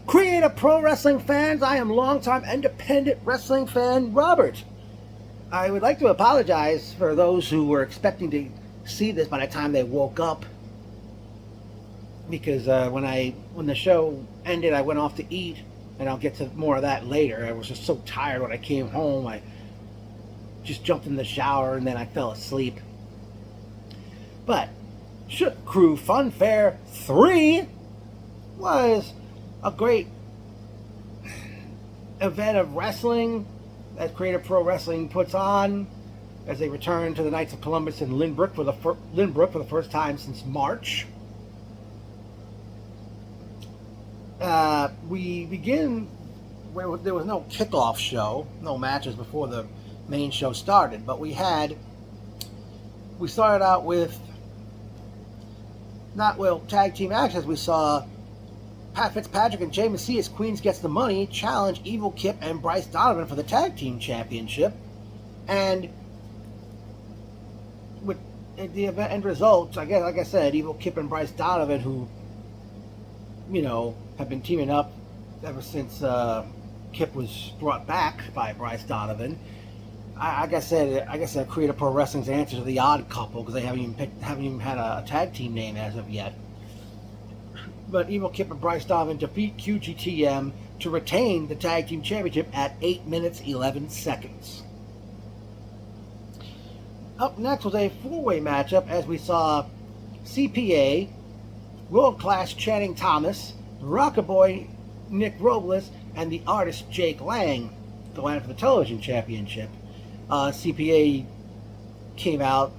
Creative Pro Wrestling fans, I am longtime independent wrestling fan Robert. I would like to apologize for those who were expecting to see this by the time they woke up, because when the show ended, I went off to eat, and I'll get to more of that later. I was just so tired when I came home. I just jumped in the shower and then I fell asleep. But Shook Crew Fun Fair 3 was a great event of wrestling that Creative Pro Wrestling puts on as they return to the Knights of Columbus in Lynbrook for the first time since March. We begin where there was no kickoff show, no matches before the main show started, but we started out with tag team actions. We saw Pat Fitzpatrick and Jay Macias, Queens Gets the Money, challenge Evil Kip and Bryce Donovan for the tag team championship, and with the event end results, I guess, like I said, Evil Kip and Bryce Donovan, who have been teaming up ever since Kip was brought back by Bryce Donovan. I guess Creative Pro Wrestling's answer to the Odd Couple, because they haven't even had a tag team name as of yet. But Evil Kip and Bryce Donovan defeat QGTM to retain the tag team championship at 8 minutes 11 seconds. Up next was a four-way matchup as we saw CPA, World Class Channing Thomas, Rockaboy Nick Robles, and the artist Jake Lang going for the television championship. CPA came out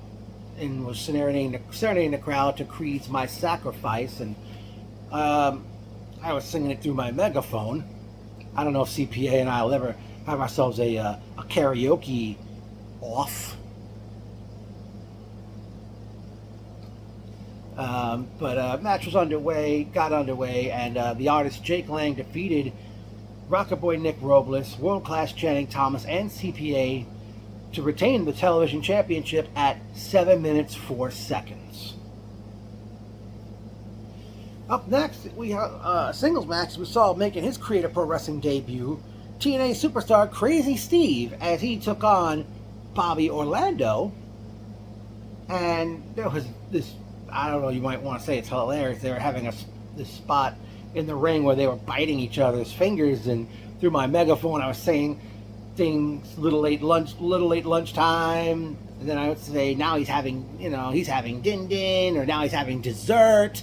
and was serenading the crowd to Creed's My Sacrifice, and I was singing it through my megaphone. I don't know if CPA and I will ever have ourselves a karaoke off. But match was got underway, and the artist Jake Lang defeated Rockaboy Nick Robles, World Class Channing Thomas, and CPA to retain the television championship at 7 minutes 4 seconds. Up next, we have a singles match. We saw making his Creative Pro Wrestling debut, TNA superstar Crazy Steve, as he took on Bobby Orlando. And there was this, I don't know, you might want to say it's hilarious. They were having this spot in the ring where they were biting each other's fingers, and through my megaphone I was saying things, little late lunchtime, and then I would say, now he's having din din, or now he's having dessert.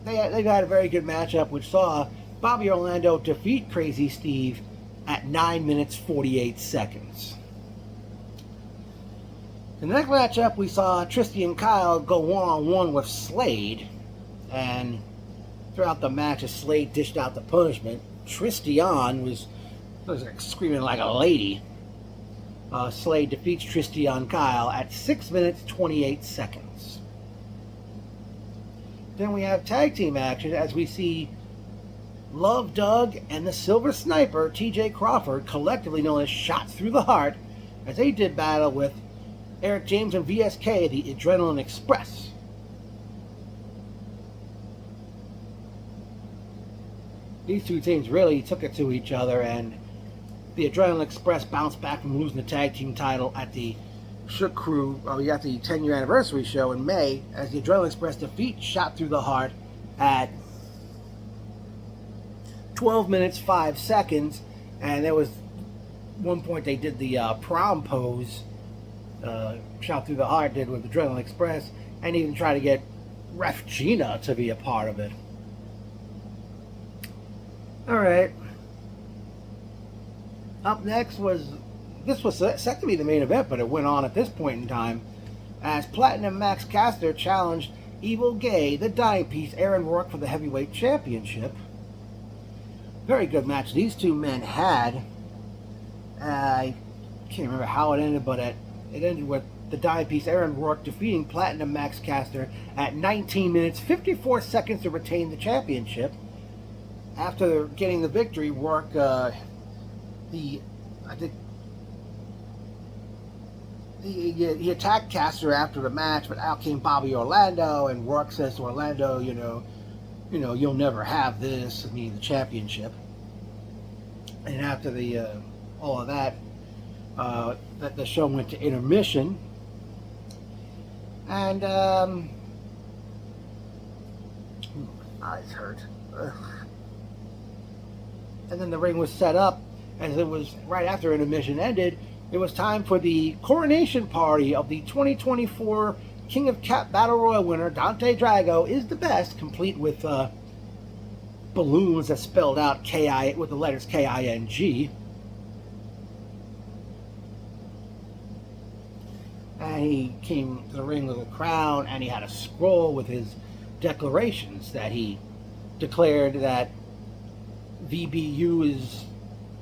They had a very good matchup, which saw Bobby Orlando defeat Crazy Steve at 9 minutes 48 seconds. In the next matchup, we saw Tristy and Kyle go one-on-one with Slade, and throughout the match, as Slade dished out the punishment, Tristian was like screaming like a lady. Slade defeats Tristian Kyle at 6 minutes 28 seconds. Then we have tag team action as we see Love Doug and the Silver Sniper, TJ Crawford, collectively known as Shots Through the Heart, as they did battle with Eric James and VSK, the Adrenaline Express. These two teams really took it to each other, and the Adrenaline Express bounced back from losing the tag team title at the Shook Crew, at the 10-year anniversary show in May, as the Adrenaline Express defeat Shot Through the Heart at 12 minutes 5 seconds, and there was one point they did the prom pose, Shot Through the Heart did with Adrenaline Express, and even tried to get Ref Gina to be a part of it. Alright. Up next this was set to be the main event, but it went on at this point in time, as Platinum Max Caster challenged Evil Gay, the Dying Piece, Aaron Rourke for the Heavyweight Championship. Very good match these two men had. I can't remember how it ended, but it ended with the Dying Piece, Aaron Rourke, defeating Platinum Max Caster at 19 minutes 54 seconds to retain the championship. After getting the victory, Rourke, he attacked Caster after the match, but out came Bobby Orlando, and Rourke says to Orlando, you'll never have this, meaning the championship. And after the all of that, that the show went to intermission, and my eyes hurt. Ugh. And then the ring was set up, as it was right after intermission ended. It was time for the coronation party of the 2024 King of Cap Battle Royal winner. Dante Drago is the best, complete with balloons that spelled out K-I with the letters K-I-N-G. And he came to the ring with a crown, and he had a scroll with his declarations that he declared that VBU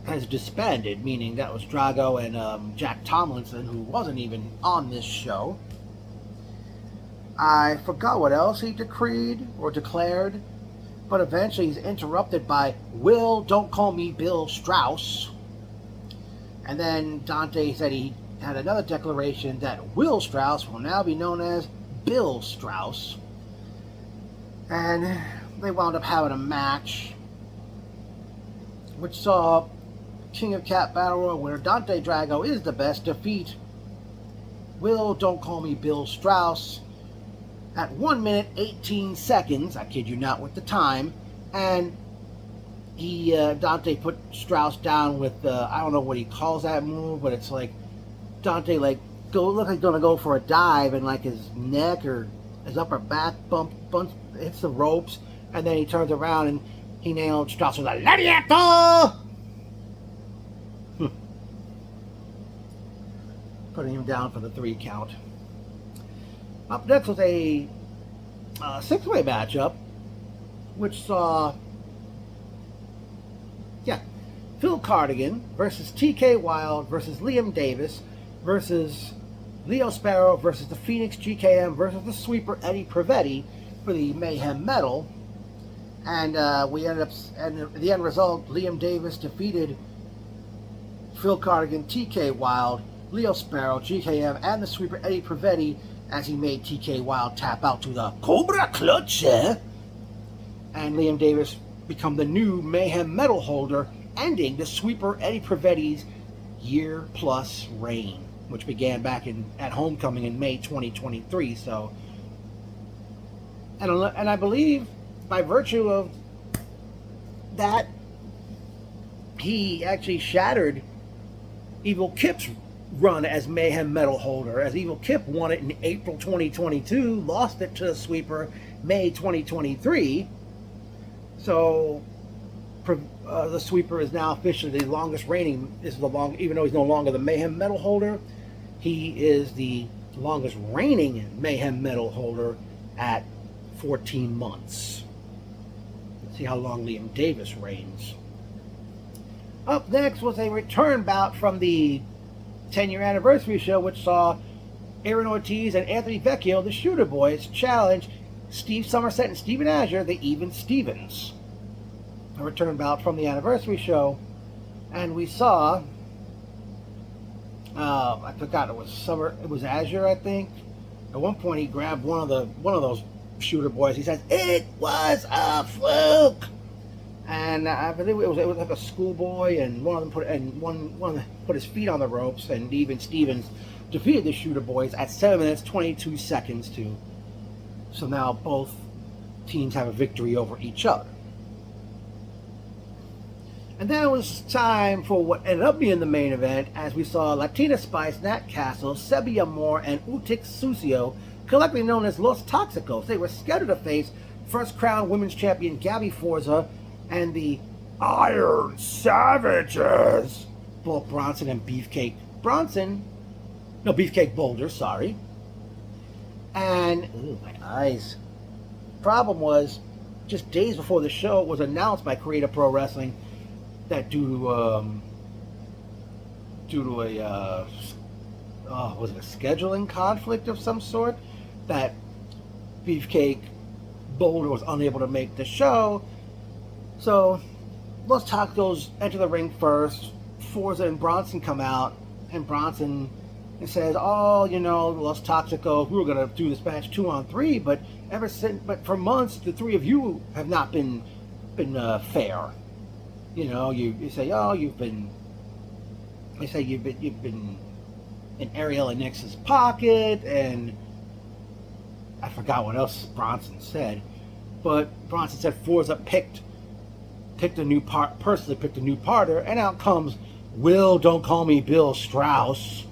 has disbanded, meaning that was Drago and Jack Tomlinson, who wasn't even on this show. I forgot what else he decreed or declared, but eventually he's interrupted by Will, don't call me Bill Strauss. And then Dante said he had another declaration that Will Strauss will now be known as Bill Strauss. And they wound up having a match, which saw King of Cap Battle Royal winner Dante Drago is the best defeat Will, don't call me Bill Strauss at 1 minute 18 seconds. I kid you not with the time. And Dante put Strauss down with I don't know what he calls that move, but it's like Dante look like he's gonna go for a dive, and like his neck or his upper back bump hits the ropes, and then he turns around and he nailed Strauss with a lariato, putting him down for the 3 count. Up next was a 6-way matchup, which saw Phil Cardigan versus TK Wilde versus Liam Davis versus Leo Sparrow versus the Phoenix GKM versus the Sweeper Eddie Privetti for the Mayhem medal. And we ended up, and the end result, Liam Davis defeated Phil Cardigan, TK Wilde, Leo Sparrow, GKM, and the Sweeper Eddie Privetti, as he made TK Wilde tap out to the Cobra Clutch. And Liam Davis become the new Mayhem medal holder, ending the Sweeper Eddie Privetti's year-plus reign, which began back at Homecoming in May 2023. So, and I believe by virtue of that, he actually shattered Evil Kip's run as Mayhem medal holder, as Evil Kip won it in April 2022, lost it to the Sweeper May 2023. So the Sweeper is now officially the longest reigning, even though he's no longer the Mayhem medal holder, he is the longest reigning Mayhem medal holder at 14 months. Let's see how long Liam Davis reigns. Up next was a return bout from the 10-year anniversary show, which saw Aaron Ortiz and Anthony Vecchio, the Shooter Boys, challenge Steve Somerset and Steven Azure, the Even Stevens. A return bout from the anniversary show, and we saw I forgot, it was Azure, I think. At one point he grabbed one of those Shooter Boys. He says, "It was a fluke," and I believe it was like a schoolboy, and one of them put his feet on the ropes, and Even Stevens defeated the Shooter Boys at 7 minutes 22 seconds too. So now both teams have a victory over each other. And then it was time for what ended up being the main event, as we saw Latina Spice, Nat Castle, Sebi Amor, and Utik Sucio, collectively known as Los Toxicos. They were scheduled to face First Crown Women's Champion Gabby Forza and the Iron Savages, Bulk Bronson and Beefcake Boulder, sorry. And, my eyes. Problem was, just days before the show, it was announced by Creative Pro Wrestling that due to a was it a scheduling conflict of some sort, that Beefcake Boulder was unable to make the show. So Los Tacos enter the ring first. Forza and Bronson come out, and Bronson and says, "Oh, Los Toxicos, we were gonna do this match 2-on-3, but but for months the three of you have not been fair. You say, oh, you've been in Ariel and Nix's pocket, and I forgot what else Bronson said, but Bronson said Forza picked a new partner, and out comes Will, don't call me Bill Strauss.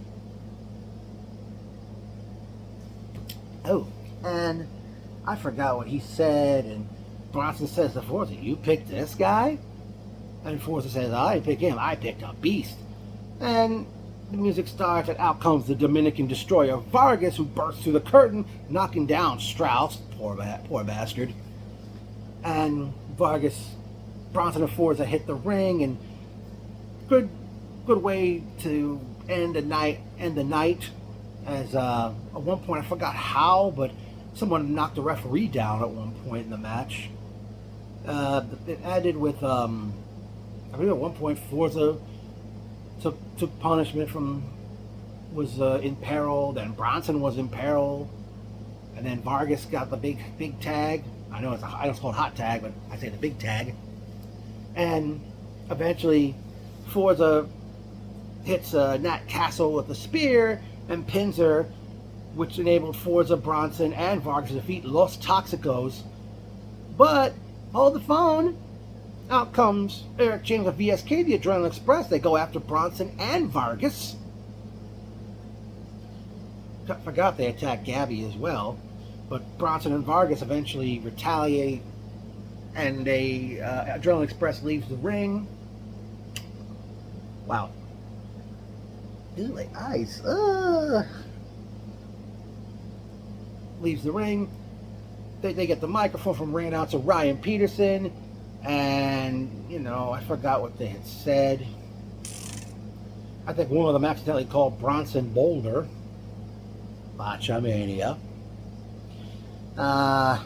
Oh, and I forgot what he said, and Bronson says to Forza, you picked this guy? And Forza says, I didn't pick him, I picked a beast. And the music starts, and out comes the Dominican destroyer Vargas, who bursts through the curtain, knocking down Strauss, poor bastard. And Bronson and Forza hit the ring, and good way to end the night. As at one point, I forgot how, but someone knocked the referee down at one point in the match. It ended with I believe at one point Forza took punishment was in peril. Then Bronson was in peril, and then Vargas got the big tag. I know it's called hot tag, but I say the big tag. And eventually, Forza hits Nat Castle with a spear and pins her, which enabled Forza, Bronson, and Vargas to defeat Los Toxicos. But hold the phone. Out comes Eric James of VSK, the Adrenaline Express. They go after Bronson and Vargas. I forgot they attacked Gabby as well. But Bronson and Vargas eventually retaliate, and Adrenaline Express leaves the ring. Wow. Ew, my eyes. Leaves the ring. They get the microphone from ring announcer Ryan Peterson, and I forgot what they had said. I think one of them accidentally called Bronson Boulder. Botchamania. But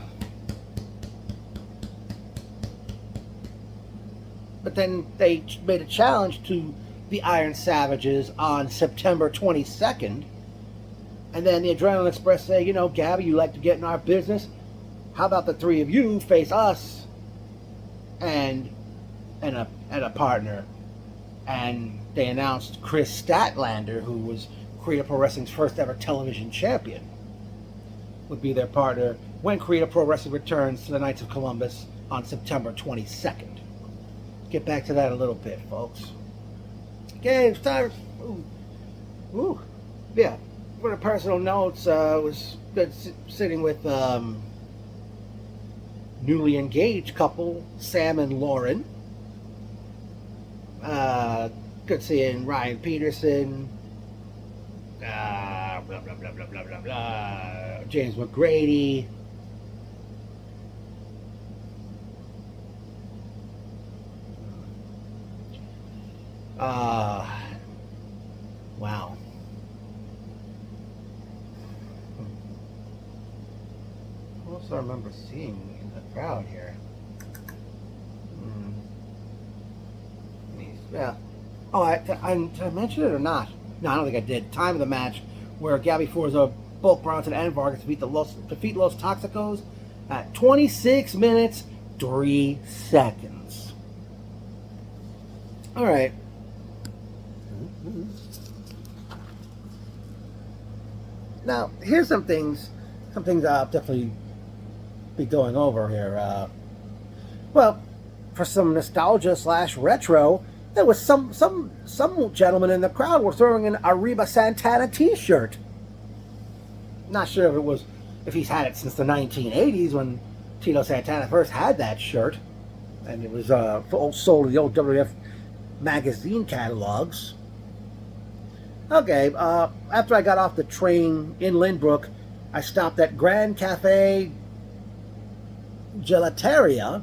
then they made a challenge to the Iron Savages on September 22nd. And then the Adrenaline Express say, Gabby, you like to get in our business? How about the three of you face us and a partner? And they announced Chris Statlander, who was Creative Pro Wrestling's first ever television champion, would be their partner when Creative Pro Wrestling returns to the Knights of Columbus on September 22nd. Get back to that in a little bit, folks. Okay, it's time. Ooh. Yeah. For the personal notes, was good sitting with newly engaged couple, Sam and Lauren. Good seeing Ryan Peterson. Blah, blah, blah, blah, blah, blah, blah. James McGrady. Wow. What else I remember seeing in the crowd here? Yeah. Oh, did I mention it or not? No, I don't think I did. Time of the match where Gabby Forza, both Bronson and Vargas defeat Los Toxicos at 26 minutes, 3 seconds. All right. Now, here's some things I'll definitely be going over here. Well, for some nostalgia / retro, there was some gentlemen in the crowd were throwing an Arriba Santana T-shirt. Not sure if he's had it since the 1980s when Tito Santana first had that shirt, and it was sold in the old WWF magazine catalogs. Okay, after I got off the train in Lynbrook, I stopped at Grand Cafe Gelateria.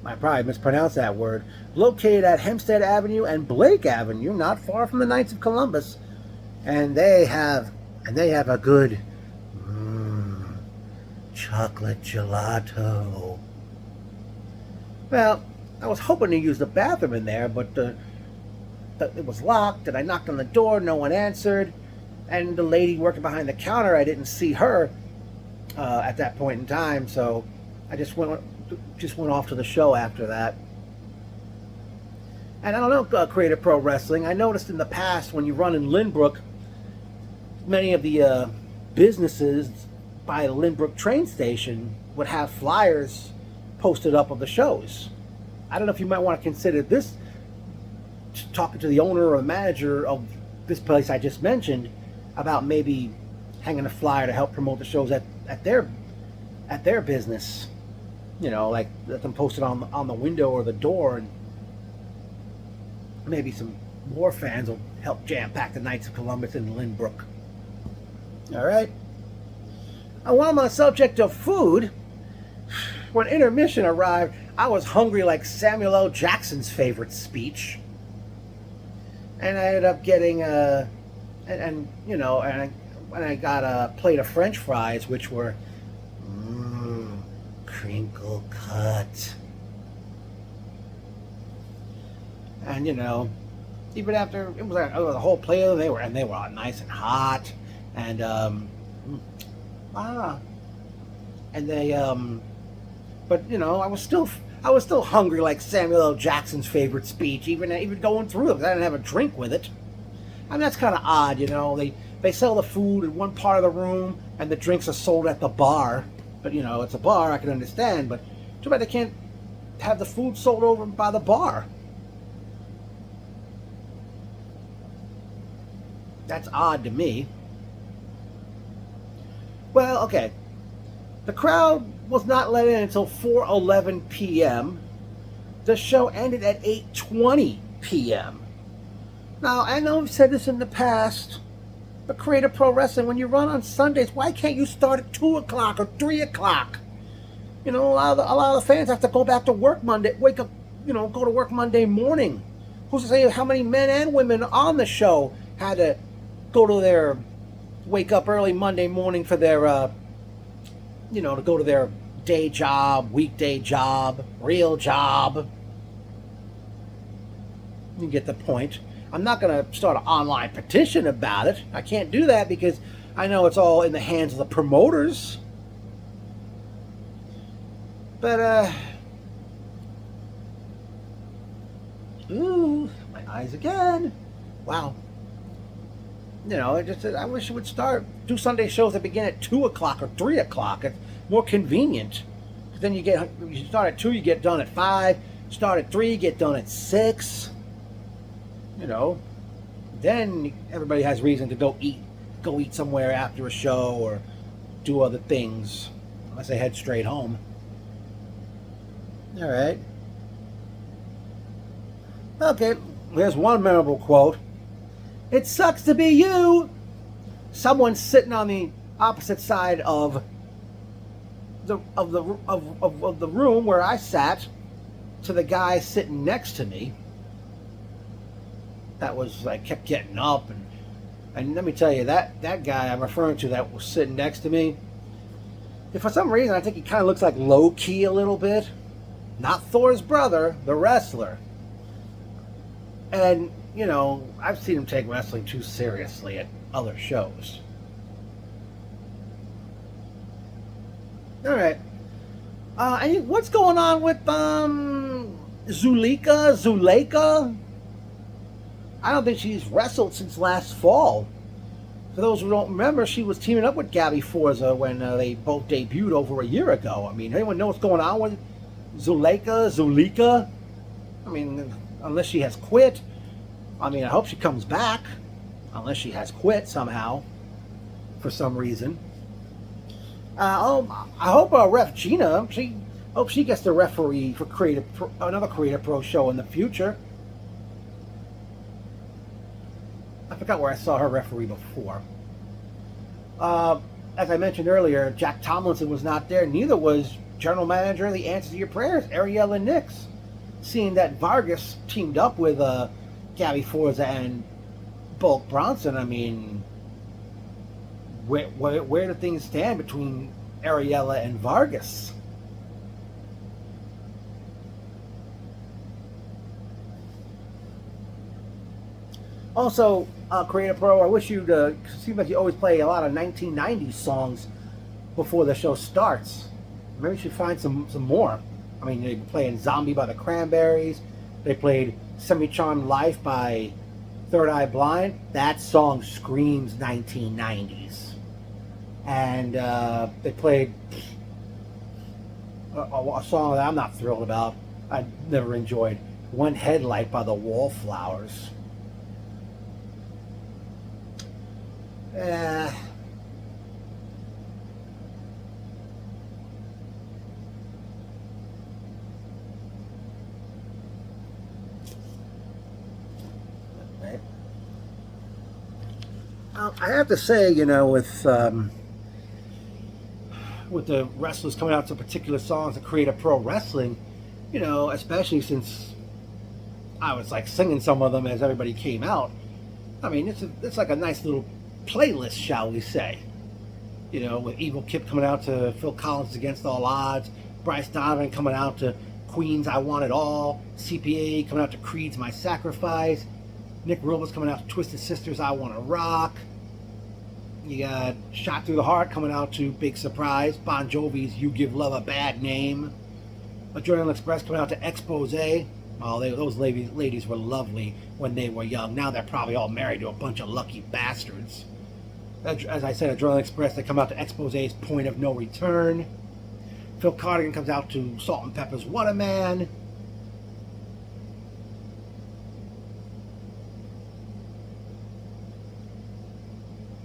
I probably mispronounced that word. Located at Hempstead Avenue and Blake Avenue, not far from the Knights of Columbus, and they have a good chocolate gelato. Well, I was hoping to use the bathroom in there, but it was locked, and I knocked on the door, no one answered. And the lady working behind the counter, I didn't see her at that point in time, so I just went off to the show after that. And I don't know, Creative Pro Wrestling, I noticed in the past when you run in Lynbrook, many of the businesses by the Lynbrook train station would have flyers posted up of the shows. I don't know if you might want to consider this, talking to the owner or the manager of this place I just mentioned, about maybe hanging a flyer to help promote the shows at their business. You know, like let them post it on the window or the door, and maybe some more fans will help jam pack the Knights of Columbus in Lynbrook. All right. And while I'm on the subject of food, when intermission arrived, I was hungry like Samuel L. Jackson's favorite speech, and I ended up getting I got a plate of French fries, which were crinkle cut. And even after it was like the whole plate of them, they were all nice and hot, and but I was still hungry like Samuel L. Jackson's favorite speech, even going through it, because I didn't have a drink with it. I mean, that's kind of odd, They sell the food in one part of the room, and the drinks are sold at the bar. But it's a bar, I can understand. But too bad they can't have the food sold over by the bar. That's odd to me. Well, okay. The crowd was not let in until 4:11 p.m. The show ended at 8:20 p.m. Now, I know I've said this in the past, but Creative Pro Wrestling, when you run on Sundays, why can't you start at 2 o'clock or 3 o'clock? A lot of the fans have to go back to work Monday, wake up, go to work Monday morning. Who's to say how many men and women on the show had to wake up early Monday morning for their, to go to their day job, weekday job, real job. You get the point. I'm not going to start an online petition about it. I can't do that because I know it's all in the hands of the promoters. But, ooh, my eyes again. Wow. I wish it would do Sunday shows that begin at 2 o'clock or 3 o'clock. It's more convenient. Then you start at 2, you get done at 5. Start at 3, you get done at 6. Then everybody has reason to go eat somewhere after a show or do other things, unless they head straight home. All right. Okay, here's one memorable quote. "It sucks to be you." Someone's sitting on the opposite side of the room where I sat to the guy sitting next to me. That was, I kept getting up, and let me tell you, that guy I'm referring to that was sitting next to me, if for some reason I think he kind of looks like Low-Key a little bit. Not Thor's brother, the wrestler. And, I've seen him take wrestling too seriously at other shows. Alright. And what's going on with Zuleika? I don't think she's wrestled since last fall. For those who don't remember, she was teaming up with Gabby Forza when they both debuted over a year ago. I mean, anyone know what's going on with Zuleika? I mean, unless she has quit. I mean, I hope she comes back. Unless she has quit somehow. For some reason. I hope Ref Gina, hope she gets the referee for another Creative Pro show in the future. I forgot where I saw her referee before. As I mentioned earlier, Jack Tomlinson was not there. Neither was General Manager of the Answers to Your Prayers, Ariella Nix. Seeing that Vargas teamed up with Gabby Forza and Bulk Bronson, I mean, where do things stand between Ariella and Vargas? Also, Creator Pro, I wish you'd, seems like you always play a lot of 1990s songs before the show starts. Maybe you should find some more. I mean, they played Zombie by the Cranberries. They played Semi-Charmed Life by Third Eye Blind. That song screams 1990s. And they played a song that I'm not thrilled about. I never enjoyed. One Headlight by the Wallflowers. Eh. I have to say, you know, with the wrestlers coming out to particular songs to create a pro wrestling, you know, especially since I was like singing some of them as everybody came out. I mean, it's like a nice little playlist, shall we say? You know, with Evil Kip coming out to Phil Collins' Against All Odds, Bryce Donovan coming out to Queen's I Want It All, CPA coming out to Creed's My Sacrifice, Nick Robles coming out to Twisted Sister's I Want to Rock. You got Shot Through the Heart coming out to Big Surprise, Bon Jovi's You Give Love a Bad Name, Adrenaline Express coming out to Expose. Oh, those ladies were lovely when they were young. Now they're probably all married to a bunch of lucky bastards. As I said, Adrenaline Express, they come out to Expose's Point of No Return. Phil Cardigan comes out to Salt and Pepper's What a Man.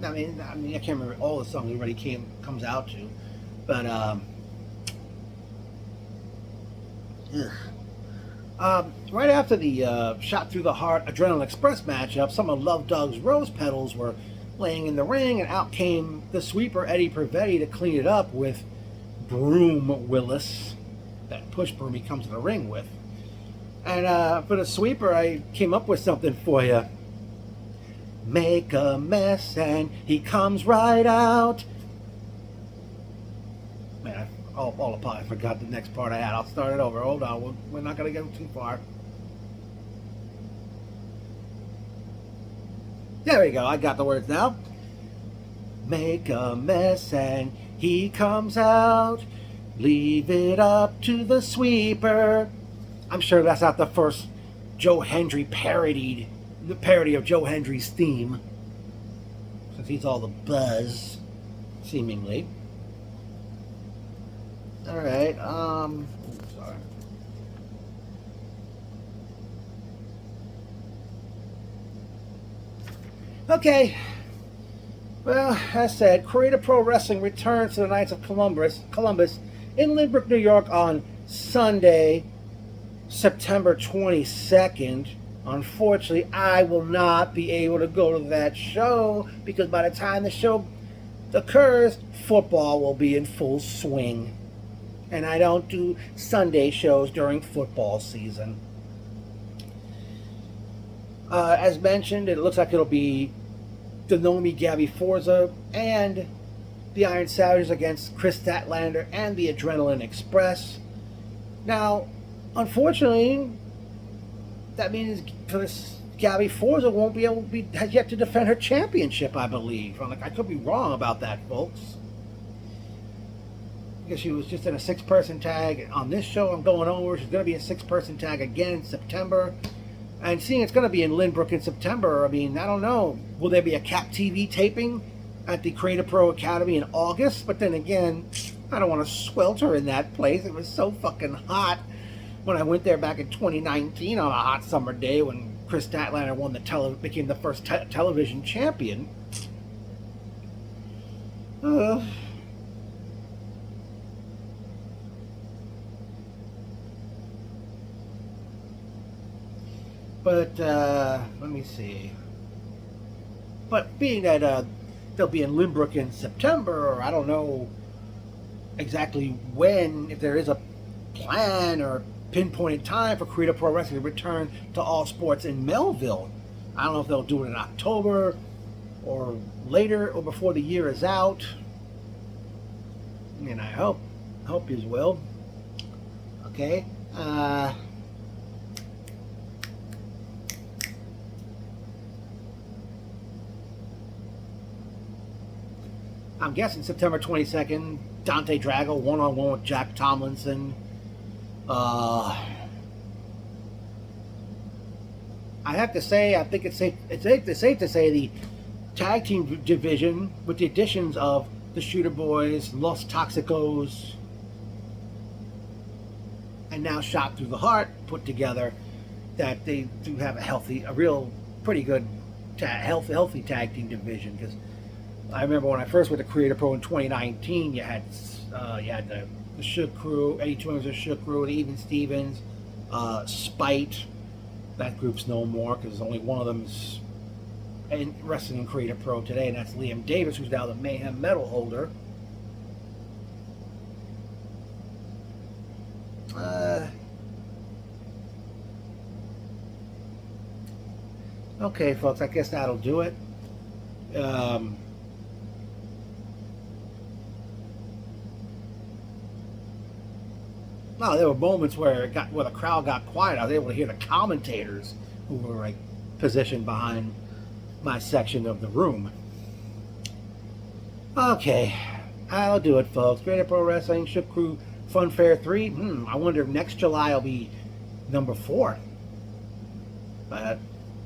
I mean, I can't remember all the songs everybody comes out to, but right after the Shot Through the Heart Adrenaline Express matchup, some of Love Doug's Rose Petals were laying in the ring, and out came the sweeper Eddie Pervetti to clean it up with Broom Willis, that push broom he comes to the ring with. And for the sweeper, I came up with something for you. Make a mess and he comes right out. Man, all apart. I forgot the next part I had. I'll start it over. Hold on. We're not going to go too far. There we go. I got the words now. Make a mess and he comes out. Leave it up to the sweeper. I'm sure that's not the first Joe Hendry parody of Joe Hendry's theme, since he's all the buzz, seemingly. All right. Sorry. Okay. Well, as said, Creator Pro Wrestling returns to the Knights of Columbus in Lynbrook, New York on Sunday, September 22nd. Unfortunately, I will not be able to go to that show because by the time the show occurs, football will be in full swing. And I don't do Sunday shows during football season. As mentioned, it looks like it'll be Denomi Gabby Forza and the Iron Savages against Chris Statlander and the Adrenaline Express. Now, unfortunately, that means Gabby Forza won't be able to has yet to defend her championship, I believe. I could be wrong about that, folks. Because she was just in a 6-person tag on this show I'm going over. She's going to be a 6-person tag again in September. And seeing it's going to be in Lynbrook in September, I mean, I don't know. Will there be a CAPTV taping at the Creator Pro Academy in August? But then again, I don't want to swelter in that place. It was so fucking hot when I went there back in 2019 on a hot summer day when Chris Statlander became the first television champion. But let me see. But being that they'll be in Lynbrook in September, or I don't know exactly when, if there is a plan or pinpointed time for Creator Pro Wrestling to return to All Sports in Melville. I don't know if they'll do it in October or later or before the year is out. And I hope you will. Okay. I'm guessing September 22nd, Dante Drago one-on-one with Jack Tomlinson. I have to say, I think it's safe to say the tag team division, with the additions of the Shooter Boys, Los Toxicos, and now Shot Through the Heart put together, that they do have a real pretty good healthy tag team division. Because I remember when I first went to Creator Pro in 2019, you had the Shook Crew, Eddie Twins, the Shook Crew, the Even Stevens, Spite. That group's no more because only one of them's wrestling in Creator Pro today, and that's Liam Davis, who's now the Mayhem medal holder. Okay, folks, I guess that'll do it. No, there were moments where the crowd got quiet. I was able to hear the commentators who were like positioned behind my section of the room. Okay, I'll do it, folks. Creator Pro Wrestling Shook Crew Fun Fair 3. I wonder if next July will be number 4. But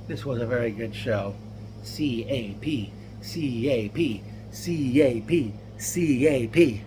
this was a very good show. CAP, CAP, CAP, CAP.